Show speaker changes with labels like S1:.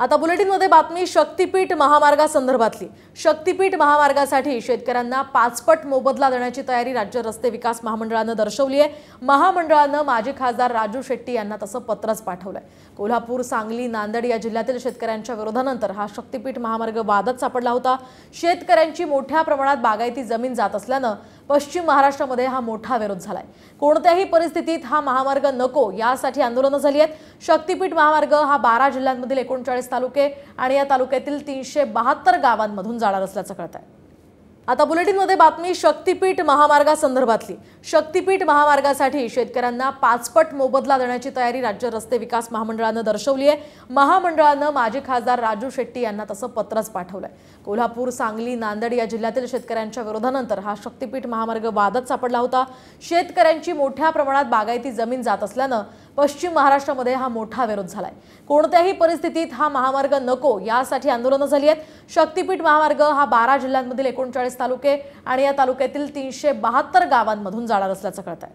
S1: आता बुलेटिनमध्ये बातमी शक्तीपीठ महामार्गासंदर्भातली। शक्तीपीठ महामार्गासाठी शेतकऱ्यांना 5 पट मोबदला देण्याची तयारी राज्य रस्ते विकास महामंडळाने दर्शवली आहे। महामंडळाने माजी खासदार राजू शेट्टी यांना तसं पत्रच पाठवलंय। कोल्हापूर, सांगली, नांदेड या जिल्ह्यातील शेतकऱ्यांच्या विरोधानंतर हा शक्तीपीठ महामार्ग वादात सापडला होता। शेतकऱ्यांची मोठ्या प्रमाणात बागायती जमीन जात असल्याने पश्चिम महाराष्ट्रामध्ये हा मोठा विरोध झालाय। कोणत्याही परिस्थितीत हा महामार्ग नको यासाठी आंदोलनं झाली आहेत। शक्तीपीठ महामार्ग हा 12 जिल्ह्यांमधील 39 तालुके आणि या तालुक्यातील 372 गावांमधून जाणार असल्याचं कळतंय। आता बुलेटिनमध्ये बातमी शक्तीपीठ महामार्गासंदर्भातली। शक्तीपीठ महामार्गासाठी शेतकऱ्यांना 5 पट मोबदला देण्याची तयारी राज्य रस्ते विकास महामंडळाने दर्शवली आहे। महामंडळाने माजी खासदार राजू शेट्टी यांना तसं पत्रच पाठवलंय। कोल्हापूर, सांगली, नांदेड या जिल्ह्यातील शेतकऱ्यांच्या विरोधानंतर हा शक्तीपीठ महामार्ग वादात सापडला होता। शेतकऱ्यांची मोठ्या प्रमाणात बागायती जमीन जात असल्याने पश्चिम महाराष्ट्रामध्ये हा मोठा विरोध झालाय। कोणत्याही परिस्थितीत हा महामार्ग नको यासाठी आंदोलनं झाली आहेत। शक्तीपीठ महामार्ग हा 12 जिल्ह्यांमधील 39 तालुके आणि या तालुक्यातील 372 गावांमधून जाणार असल्याचं कळतंय।